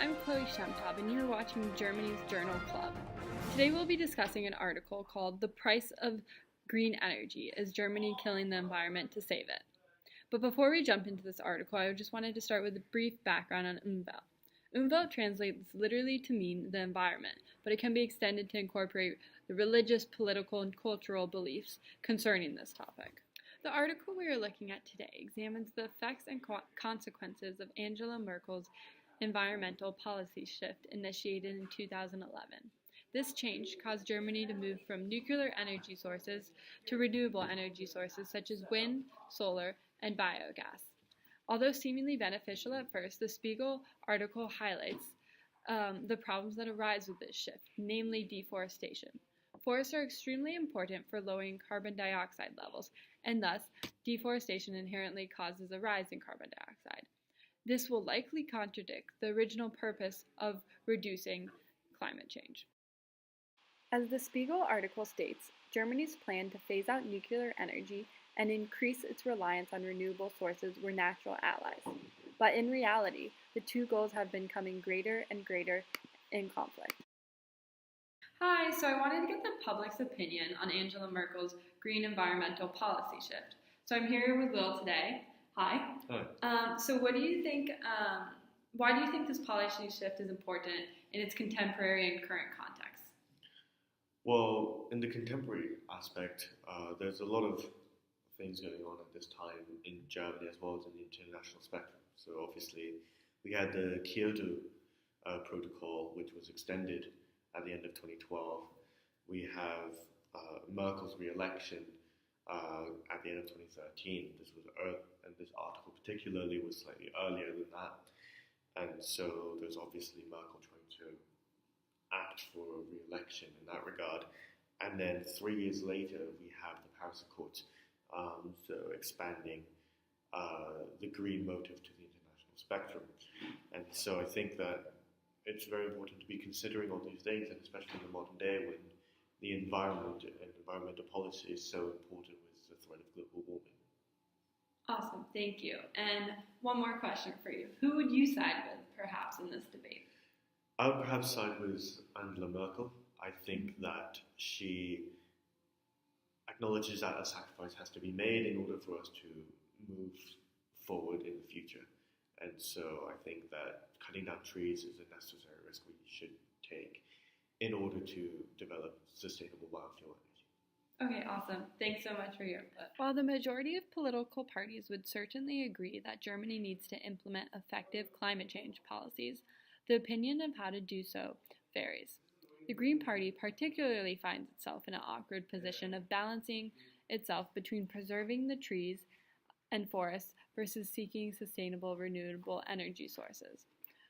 I'm Chemtob, and you're watching Germany's Journal Club. Today we'll be discussing an article called "The Price of Green Energy: Is Germany Killing the Environment to Save It?" But before we jump into this article, I just wanted to start with a brief background on Unwelt. Unwelt translates literally to mean the environment, but it can be extended to incorporate the religious, political, and cultural beliefs concerning this topic. The article we are looking at today examines the effects and consequences of Angela Merkel's environmental policy shift initiated in 2011. This change caused Germany to move from nuclear energy sources to renewable energy sources such as wind, solar, and biogas. Although seemingly beneficial at first, the Spiegel article highlights the problems that arise with this shift, namely deforestation. Forests are extremely important for lowering carbon dioxide levels, and thus deforestation inherently causes a rise in carbon dioxide. This will likely contradict the original purpose of reducing climate change. As the Spiegel article states, Germany's plan to phase out nuclear energy and increase its reliance on renewable sources were natural allies. But in reality, the two goals have been becoming greater and greater in conflict. Hi, so I wanted to get the public's opinion on Angela Merkel's green environmental policy shift. So I'm here with Will today. Hi. Hi. So what do you think, why do you think this policy shift is important in its contemporary and current context? Well, in the contemporary aspect, there's a lot of things going on at this time in Germany as well as in the international spectrum. So obviously, we had the Kyoto Protocol, which was extended at the end of 2012. We have Merkel's re-election at the end of 2013. And this article particularly was slightly earlier than that. And so there's obviously Merkel trying to act for a re-election in that regard. And then 3 years later, we have the Paris Accords, so expanding the green motive to the international spectrum. And so I think that it's very important to be considering all these things, and especially in the modern day when the environment and environmental policy is so important with the threat of global warming. Awesome, thank you. And one more question for you. Who would you side with, perhaps, in this debate? I would perhaps side with Angela Merkel. I think that she acknowledges that a sacrifice has to be made in order for us to move forward in the future. And so I think that cutting down trees is a necessary risk we should take in order to develop sustainable biofuel energy. Okay, awesome. Thanks so much for your input. While the majority of political parties would certainly agree that Germany needs to implement effective climate change policies, the opinion of how to do so varies. The Green Party particularly finds itself in an awkward position of balancing itself between preserving the trees and forests versus seeking sustainable renewable energy sources.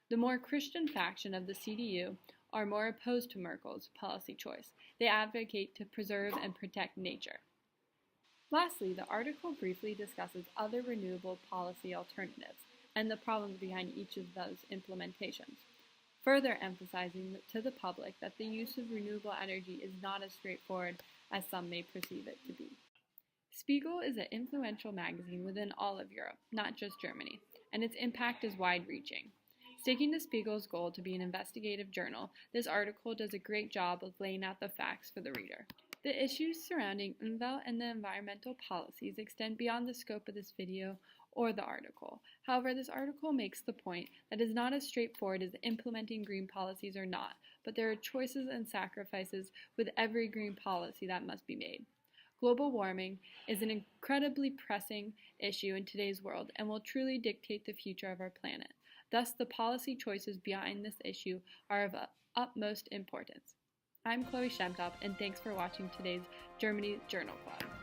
The more Christian faction of the CDU are more opposed to Merkel's policy choice. They advocate to preserve and protect nature. Lastly, the article briefly discusses other renewable policy alternatives and the problems behind each of those implementations, further emphasizing to the public that the use of renewable energy is not as straightforward as some may perceive it to be. Spiegel is an influential magazine within all of Europe, not just Germany, and its impact is wide-reaching. Sticking to Spiegel's goal to be an investigative journal, this article does a great job of laying out the facts for the reader. The issues surrounding Unwelt and the environmental policies extend beyond the scope of this video or the article. However, this article makes the point that it is not as straightforward as implementing green policies or not, but there are choices and sacrifices with every green policy that must be made. Global warming is an incredibly pressing issue in today's world and will truly dictate the future of our planet. Thus, the policy choices behind this issue are of utmost importance. I'm Chemtob, and thanks for watching today's Germany Journal Club.